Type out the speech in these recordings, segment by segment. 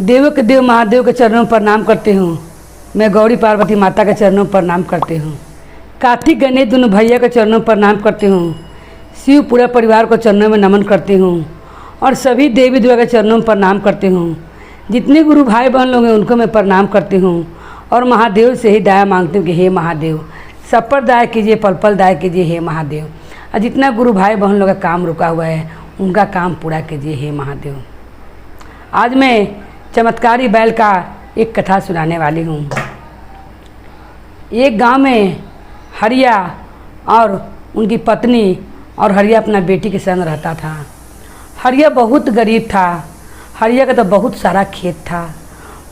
देवों के देव महादेव के चरणों पर प्रणाम करती हूँ। मैं गौरी पार्वती माता के चरणों पर प्रणाम करती हूँ। कार्तिक गणेश दोनों भैया के चरणों पर प्रणाम करती हूँ। शिव पूरा परिवार को चरणों में नमन करती हूँ और सभी देवी देवता के चरणों में प्रणाम करती हूँ। जितने गुरु भाई बहन लोग हैं उनको मैं प्रणाम करती हूँ और महादेव से ही दया मांगती हूँ कि हे महादेव सब पर दया कीजिए, पल पल दया कीजिए हे महादेव। और जितना गुरु भाई बहन लोग का काम रुका हुआ है उनका काम पूरा कीजिए हे महादेव। आज मैं चमत्कारी बैल का एक कथा सुनाने वाली हूँ। एक गांव में हरिया और उनकी पत्नी और हरिया अपना बेटी के संग रहता था। हरिया बहुत गरीब था। हरिया का तो बहुत सारा खेत था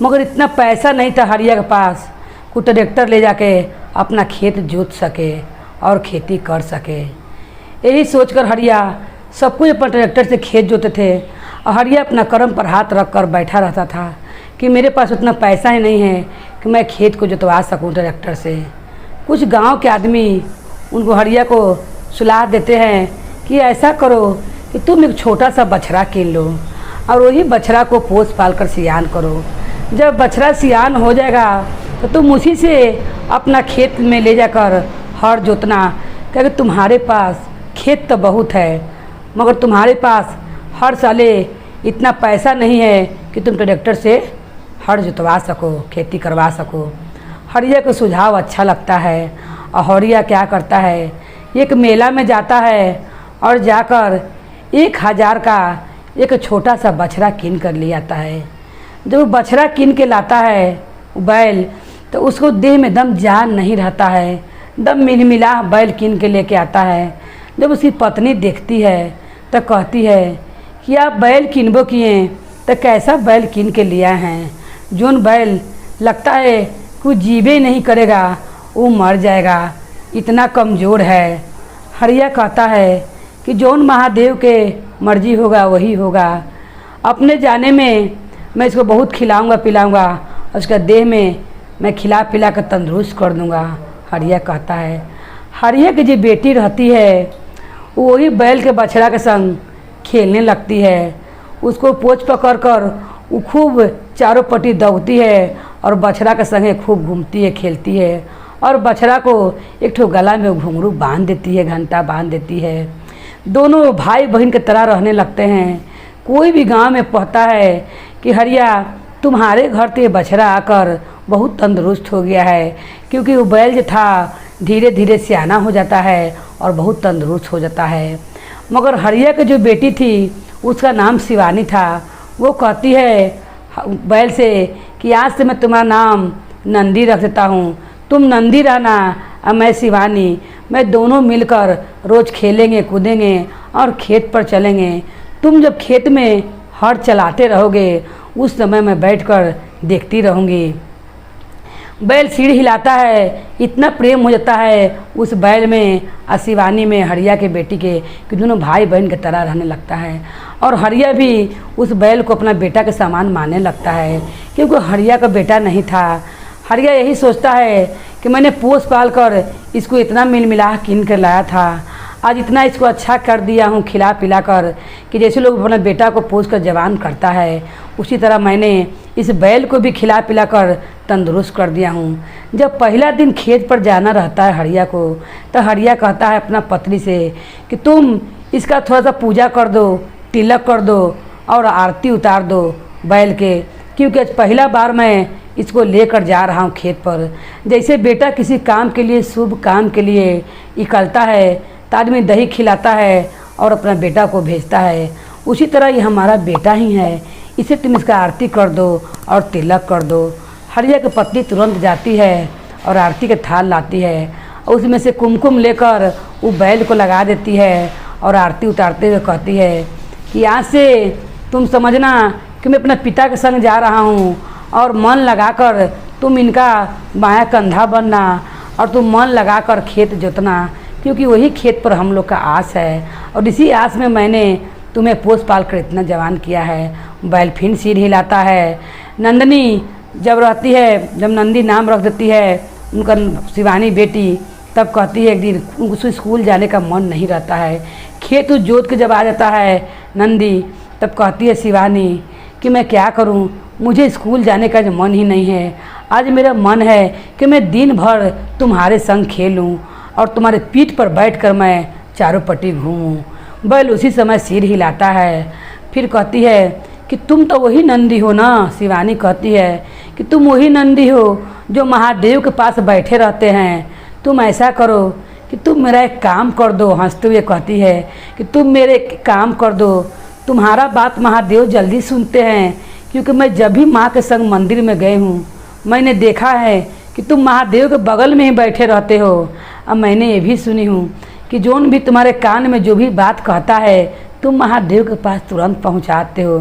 मगर इतना पैसा नहीं था हरिया के पास कि ट्रैक्टर ले जाके अपना खेत जोत सके और खेती कर सके। यही सोचकर हरिया सब कुछ अपना ट्रैक्टर से खेत जोते थे और हरिया अपना कर्म पर हाथ रख कर बैठा रहता था कि मेरे पास उतना पैसा ही नहीं है कि मैं खेत को जोतवा सकूं ट्रैक्टर से। कुछ गांव के आदमी उनको हरिया को सलाह देते हैं कि ऐसा करो कि तुम एक छोटा सा बछड़ा कीन लो और वही बछड़ा को पोस पाल कर सियान करो। जब बछड़ा सियान हो जाएगा तो तुम उसी से अपना खेत में ले जाकर हर जोतना, क्योंकि तुम्हारे पास खेत तो बहुत है मगर तुम्हारे पास हर साले इतना पैसा नहीं है कि तुम ट्रैक्टर से हर जोतवा सको, खेती करवा सको। हरिया को सुझाव अच्छा लगता है और हरिया क्या करता है, एक मेला में जाता है और जाकर 1000 का एक छोटा सा बछड़ा कीन कर ले आता है। जब वो बछड़ा कीन के लाता है बैल, तो उसको देह में दम जान नहीं रहता है, दम मिलमिला बैल कीन के लेके आता है। जब उसकी पत्नी देखती है तो कहती है कि आप बैल किनबो किए तो कैसा बैल कीन के लिया हैं, जोन बैल लगता है कि वो जीवे नहीं करेगा, वो मर जाएगा, इतना कमज़ोर है। हरिया कहता है कि जोन महादेव के मर्जी होगा वही होगा। अपने जाने में मैं इसको बहुत खिलाऊंगा पिलाऊंगा और उसका देह में मैं खिला पिला कर तंदुरुस्त कर दूंगा। हरिया कहता है। हरिया की जो बेटी रहती है वो वही बैल के बछड़ा के संग खेलने लगती है। उसको पोंछ पकड़ कर वो खूब चारों पट्टी दौड़ती है और बछड़ा के संगे खूब घूमती है, खेलती है और बछड़ा को एक ठो गला में घुंघरू बांध देती है, घंटा बांध देती है। दोनों भाई बहन की तरह रहने लगते हैं। कोई भी गांव में पहुँचता है कि हरिया तुम्हारे घर तो ये बछड़ा आकर बहुत तंदुरुस्त हो गया है, क्योंकि वो बैल जो था धीरे धीरे सियाना हो जाता है और बहुत तंदुरुस्त हो जाता है। मगर हरिया की जो बेटी थी उसका नाम शिवानी था। वो कहती है बैल से कि आज से मैं तुम्हारा नाम नंदी रख देता हूँ, तुम नंदी रहना और मैं शिवानी, मैं दोनों मिलकर रोज़ खेलेंगे कूदेंगे और खेत पर चलेंगे। तुम जब खेत में हर चलाते रहोगे उस समय मैं बैठकर देखती रहूँगी। बैल सीढ़ी हिलाता है, इतना प्रेम हो जाता है उस बैल में और शिवानी में हरिया के बेटी के कि दोनों भाई बहन की तरह रहने लगता है। और हरिया भी उस बैल को अपना बेटा के समान मानने लगता है, क्योंकि हरिया का बेटा नहीं था। हरिया यही सोचता है कि मैंने पोस पाल कर इसको इतना मिल मिला कीन कर लाया था, आज इतना इसको अच्छा कर दिया हूँ खिला पिला कर कि जैसे लोग अपना बेटा को पोस कर जवान करता है उसी तरह मैंने इस बैल को भी खिला पिला कर तंदुरुस्त कर दिया हूँ। जब पहला दिन खेत पर जाना रहता है हरिया को, तो हरिया कहता है अपना पत्नी से कि तुम इसका थोड़ा सा पूजा कर दो, तिलक कर दो और आरती उतार दो बैल के, क्योंकि आज पहला बार मैं इसको लेकर जा रहा हूँ खेत पर। जैसे बेटा किसी काम के लिए, शुभ काम के लिए निकलता है तो आदमी दही खिलाता है और अपना बेटा को भेजता है, उसी तरह ये हमारा बेटा ही है, इसे तुम इसका आरती कर दो और तिलक कर दो। हरिया की पत्नी तुरंत जाती है और आरती के थाल लाती है और उसमें से कुमकुम लेकर वो बैल को लगा देती है और आरती उतारते हुए कहती है कि आज से तुम समझना कि मैं अपने पिता के संग जा रहा हूँ और मन लगाकर तुम इनका बायां कंधा बनना और तुम मन लगाकर खेत जोतना, क्योंकि वही खेत पर हम लोग का आस है और इसी आस में मैंने तुम्हें पोस पाल कर इतना जवान किया है। बैल फिर सिर हिलाता है। नंदनी जब रहती है, जब नंदी नाम रख देती है उनका शिवानी बेटी, तब कहती है एक दिन उनको स्कूल जाने का मन नहीं रहता है। खेत जोत के जब आ जाता है नंदी, तब कहती है शिवानी कि मैं क्या करूं, मुझे स्कूल जाने का जो मन ही नहीं है। आज मेरा मन है कि मैं दिन भर तुम्हारे संग खेलूं और तुम्हारे पीठ पर बैठकर मैं चारों पट्टी घूमूं। बैल उसी समय सिर हिलाता है। फिर कहती है कि तुम तो वही नंदी हो ना। शिवानी कहती है कि तुम वही नंदी हो जो महादेव के पास बैठे रहते हैं। तुम ऐसा करो कि तुम मेरा एक काम कर दो। हंसते हुए कहती है कि तुम मेरे एक काम कर दो, तुम्हारा बात महादेव जल्दी सुनते हैं, क्योंकि मैं जब भी माँ के संग मंदिर में गए हूँ मैंने देखा है कि तुम महादेव के बगल में ही बैठे रहते हो। अब मैंने ये भी सुनी हूँ कि जोन भी तुम्हारे कान में जो भी बात कहता है तुम महादेव के पास तुरंत पहुँचाते हो।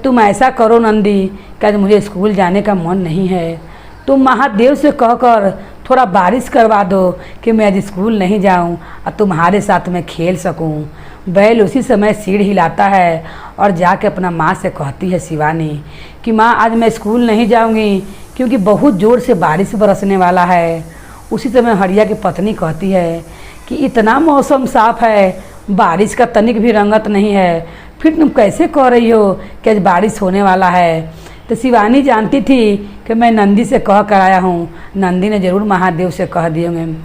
तुम ऐसा करो नंदी कि आज मुझे स्कूल जाने का मन नहीं है, तुम महादेव से कहकर थोड़ा बारिश करवा दो कि मैं आज स्कूल नहीं जाऊं और तुम्हारे साथ में खेल सकूं। बैल उसी समय सिर हिलाता है और जाके अपना माँ से कहती है शिवानी कि माँ आज मैं स्कूल नहीं जाऊंगी क्योंकि बहुत ज़ोर से बारिश बरसने वाला है। उसी समय हरिया की पत्नी कहती है कि इतना मौसम साफ़ है, बारिश का तनिक भी रंगत नहीं है, फिर तुम कैसे कह रही हो कि आज बारिश होने वाला है। तो शिवानी जानती थी कि मैं नंदी से कह कर आया हूँ, नंदी ने ज़रूर महादेव से कह दिए होंगे।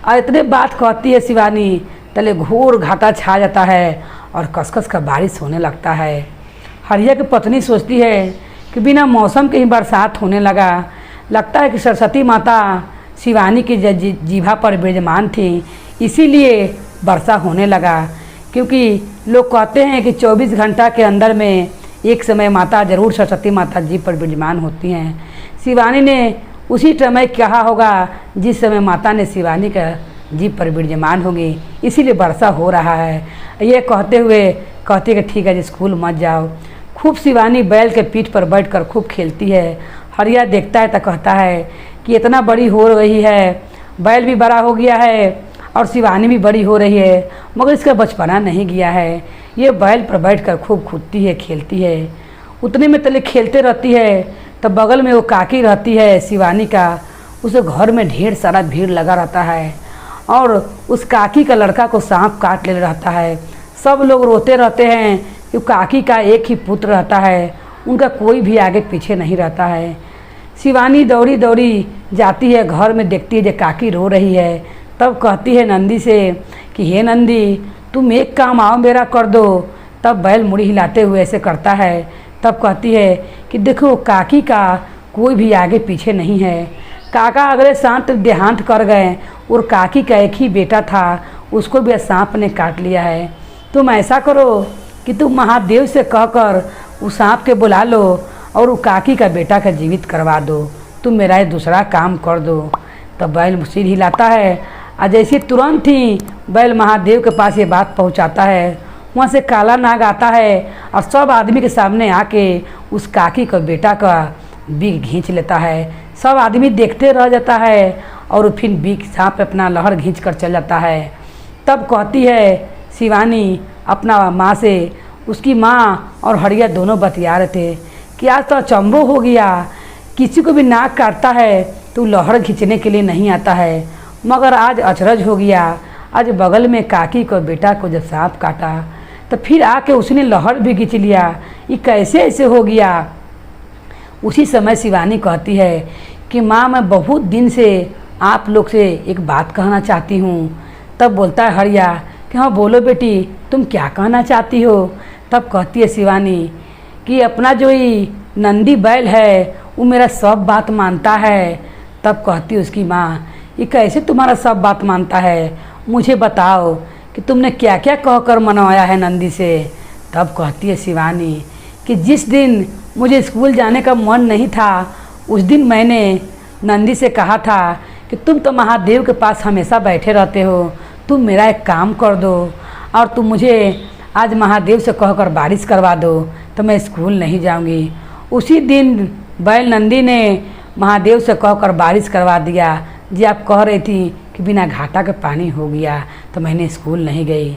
और इतने बात कहती है शिवानी, तले घोर घाटा छा जाता है और कसकस का बारिश होने लगता है। हरिया की पत्नी सोचती है कि बिना मौसम के ही बरसात होने लगता है कि सरस्वती माता शिवानी की जीभा पर विराजमान थी, इसीलिए वर्षा होने लगा। क्योंकि लोग कहते हैं कि 24 घंटा के अंदर में एक समय माता जरूर सरस्वती माता जी पर विराजमान होती हैं। शिवानी ने उसी समय कहा होगा जिस समय माता ने शिवानी का जीभ पर विराजमान होगी, इसीलिए वर्षा हो रहा है। ये कहते हुए कहती है कि ठीक है जी स्कूल मत जाओ। खूब शिवानी बैल के पीठ पर बैठकर खूब खेलती है। हरिया देखता है तो कहता है कि इतना बड़ी हो रही है, बैल भी बड़ा हो गया है और शिवानी भी बड़ी हो रही है, मगर इसका बचपना नहीं गया है। ये बैल पर बैठकर खूब कूदती है, खेलती है। उतने में तले खेलते रहती है तब बगल में वो काकी रहती है शिवानी का, उसे घर में ढेर सारा भीड़ लगा रहता है और उस काकी का लड़का को सांप काट ले रहता है। सब लोग रोते रहते हैं कि काकी का एक ही पुत्र रहता है, उनका कोई भी आगे पीछे नहीं रहता है। शिवानी दौड़ी दौड़ी जाती है घर में, देखती है जो काकी रो रही है। तब कहती है नंदी से कि हे नंदी तुम एक काम आओ मेरा कर दो। तब बैल मुड़ी हिलाते हुए ऐसे करता है। तब कहती है कि देखो काकी का कोई भी आगे पीछे नहीं है, काका अगले सांप देहांत कर गए और काकी का एक ही बेटा था, उसको भी सांप ने काट लिया है। तुम ऐसा करो कि तुम महादेव से कहकर उस सांप के बुला लो और वो काकी का बेटा का जीवित करवा दो, तुम मेरा ये दूसरा काम कर दो। तब बैल सिर हिलाता है और जैसे तुरंत ही बैल महादेव के पास ये बात पहुंचाता है। वहाँ से काला नाग आता है और सब आदमी के सामने आके उस काकी का बेटा का बीक खींच लेता है। सब आदमी देखते रह जाता है और फिर बीक सांप अपना लहर खींच कर चल जाता है। तब कहती है शिवानी अपना माँ से, उसकी माँ और हरिया दोनों बतिया रहे थे कि आज तो अचंभो हो गया, किसी को भी नाक काटता है तो लहर खींचने के लिए नहीं आता है, मगर आज अचरज हो गया। आज बगल में काकी को बेटा को जब सांप काटा तो फिर आके उसने लहर भी खींच लिया, ये कैसे ऐसे हो गया। उसी समय शिवानी कहती है कि माँ मैं बहुत दिन से आप लोग से एक बात कहना चाहती हूँ। तब बोलता है हरिया कि हाँ बोलो बेटी तुम क्या कहना चाहती हो। तब कहती है शिवानी कि अपना जो ये नंदी बैल है वो मेरा सब बात मानता है। तब कहती है उसकी माँ ये कैसे तुम्हारा सब बात मानता है, मुझे बताओ कि तुमने क्या क्या कहकर मनवाया है नंदी से। तब कहती है शिवानी कि जिस दिन मुझे स्कूल जाने का मन नहीं था उस दिन मैंने नंदी से कहा था कि तुम तो महादेव के पास हमेशा बैठे रहते हो, तुम मेरा एक काम कर दो और तुम मुझे आज महादेव से कहकर बारिश करवा दो तो मैं स्कूल नहीं जाऊंगी। उसी दिन बैल नंदी ने महादेव से कहकर बारिश करवा दिया। जी आप कह रही थी कि बिना घाटा के पानी हो गया तो मैंने स्कूल नहीं गई।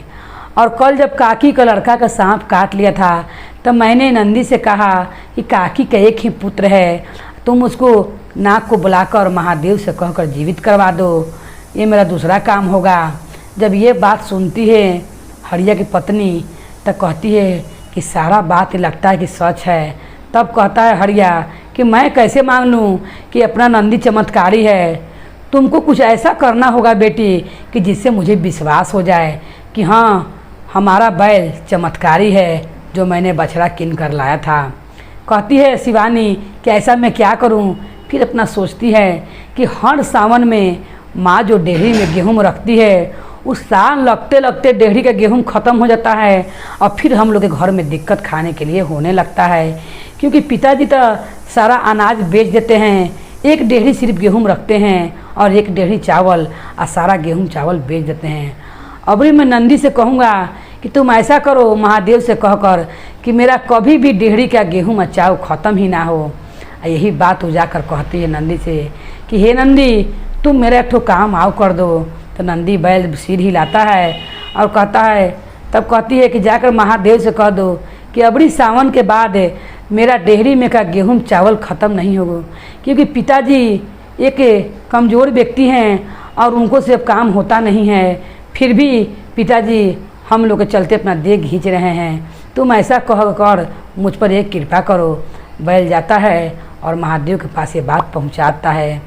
और कल जब काकी का लड़का का सांप काट लिया था तब मैंने नंदी से कहा कि काकी का एक ही पुत्र है, तुम उसको नाक को बुलाकर महादेव से कहकर जीवित करवा दो, ये मेरा दूसरा काम होगा। जब ये बात सुनती है हरिया की पत्नी तो कहती है कि सारा बात लगता है कि सच है। तब कहता है हरिया कि मैं कैसे मान लूँ कि अपना नंदी चमत्कारी है। तुमको कुछ ऐसा करना होगा बेटी कि जिससे मुझे विश्वास हो जाए कि हाँ, हमारा बैल चमत्कारी है जो मैंने बछड़ा किन कर लाया था। कहती है शिवानी कि ऐसा मैं क्या करूं। फिर अपना सोचती है कि हर सावन में माँ जो डेहरी में गेहूँ रखती है, उस साल लगते लगते डेहरी का गेहूँ ख़त्म हो जाता है और फिर हम लोग के घर में दिक्कत खाने के लिए होने लगता है, क्योंकि पिताजी तो सारा अनाज बेच देते हैं, एक डेहरी सिर्फ गेहूँ रखते हैं और एक डेहरी चावल, और सारा गेहूँ चावल बेच देते हैं। अभी मैं नंदी से कहूँगा कि तुम ऐसा करो, महादेव से कहकर कि मेरा कभी भी डेहरी का गेहूँ और चावल ख़त्म ही ना हो। यही बात उजाकर कहती है नंदी से कि हे नंदी, तुम मेरा एक ठो काम आओ कर दो। तो नंदी बैल सिर हिलाता है और कहता है, तब कहती है कि जाकर महादेव से कह दो कि अबरी सावन के बाद मेरा डेहरी में का गेहूँ चावल ख़त्म नहीं होगा, क्योंकि पिताजी एक कमज़ोर व्यक्ति हैं और उनको से अब काम होता नहीं है। फिर भी पिताजी हम लोग के चलते अपना देह खींच रहे हैं, तुम ऐसा कह कर मुझ पर एक कृपा करो। बैल जाता है और महादेव के पास ये बात पहुंचाता है।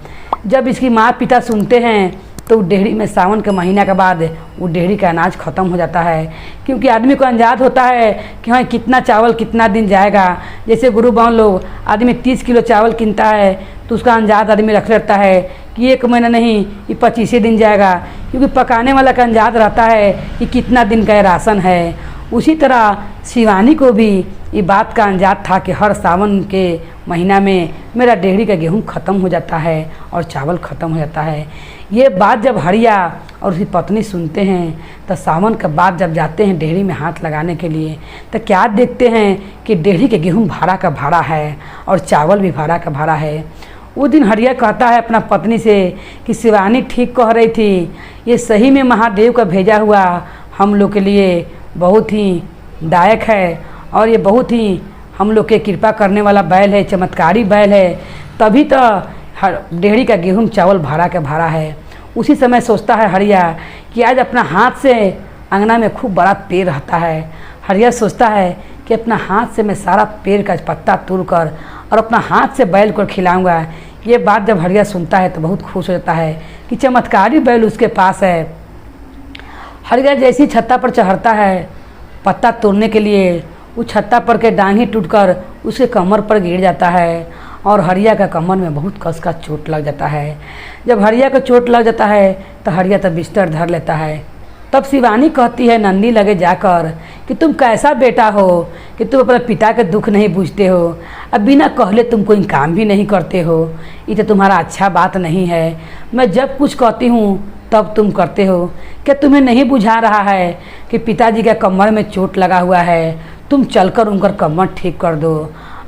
जब इसकी माँ पिता सुनते हैं तो डेहरी में सावन के महीना के बाद वो डेहरी का अनाज ख़त्म हो जाता है, क्योंकि आदमी को अंदाज़ होता है कि हाँ कितना चावल कितना दिन जाएगा। जैसे गुरु बाउन लोग आदमी 30 किलो चावल किनता है तो उसका अंदाज़ आदमी रख लेता है कि 1 महीना नहीं, ये 25 दिन जाएगा, क्योंकि पकाने वाला का अंदाज़ रहता है कि कितना दिन का राशन है। उसी तरह शिवानी को भी ये बात का अंदाज़ था कि हर सावन के महीना में मेरा डेहरी का गेहूँ ख़त्म हो जाता है और चावल ख़त्म हो जाता है। ये बात जब हरिया और उसकी पत्नी सुनते हैं तो सावन के बाद जब जाते हैं डेहरी में हाथ लगाने के लिए तो क्या देखते हैं कि डेहरी के गेहूँ भाड़ा का भाड़ा है और चावल भी भाड़ा का भाड़ा है। उस दिन हरिया कहता है अपना पत्नी से कि शिवानी ठीक कह रही थी, ये सही में महादेव का भेजा हुआ हम लोग के लिए बहुत ही दायक है और ये बहुत ही हम लोग के कृपा करने वाला बैल है, चमत्कारी बैल है, तभी तो डेहरी का गेहूँ चावल भाड़ा का भाड़ा है। उसी समय सोचता है हरिया कि आज अपना हाथ से अंगना में खूब बड़ा पेड़ रहता है। हरिया सोचता है कि अपना हाथ से मैं सारा पेड़ का पत्ता तोड़ कर और अपना हाथ से बैल को खिलाऊंगा। ये बात जब हरिया सुनता है तो बहुत खुश हो जाता है कि चमत्कारी बैल उसके पास है। हरिया जैसी छत्ता पर चढ़ता है पत्ता तोड़ने के लिए, उस छत्ता पर के डांग ही टूटकर उसके कमर पर गिर जाता है और हरिया का कमर में बहुत कस का चोट लग जाता है। जब हरिया को चोट लग जाता है तो हरिया तब बिस्तर धर लेता है। तब शिवानी कहती है नंदी लगे जाकर कि तुम कैसा बेटा हो कि तुम अपने पिता के दुख नहीं बूझते हो, अब बिना कहले तुम कोई काम भी नहीं करते हो, ये तो तुम्हारा अच्छा बात नहीं है। मैं जब कुछ कहती हूँ तब तुम करते हो, क्या तुम्हें नहीं बुझा रहा है कि पिताजी के कमर में चोट लगा हुआ है, तुम चलकर उनका कमर ठीक कर दो।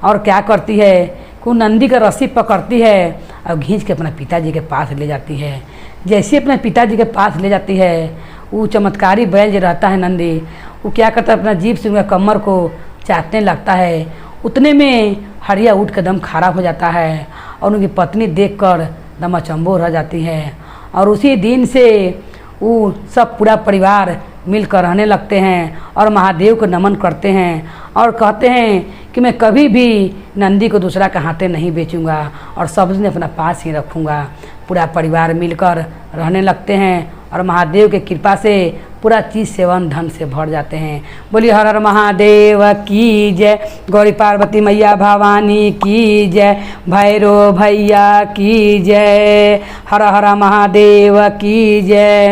और क्या करती है कि नंदी का रस्सी पकड़ती है और खींच के अपने पिताजी के पास ले जाती है। जैसे अपने पिताजी के पास ले जाती है, वो चमत्कारी बैल जो रहता है नंदी, वो क्या करता है अपना जीभ से उनका कमर को चाटने लगता है। उतने में हरिया उठ के दम खड़ा हो जाता है और उनकी पत्नी देखकर दम अचंभो रह जाती है। और उसी दिन से वो सब पूरा परिवार मिलकर रहने लगते हैं और महादेव को नमन करते हैं और कहते हैं कि मैं कभी भी नंदी को दूसरा के हाथे नहीं बेचूंगा और सब दिन अपना पास ही रखूंगा। पूरा परिवार मिलकर रहने लगते हैं और महादेव के कृपा से पूरा चीज़ सेवन धन से भर जाते हैं। बोलिए हर हर महादेव की जय, गौरी पार्वती मैया भवानी की जय, भैरव भैया की जय, हर हर महादेव की जय।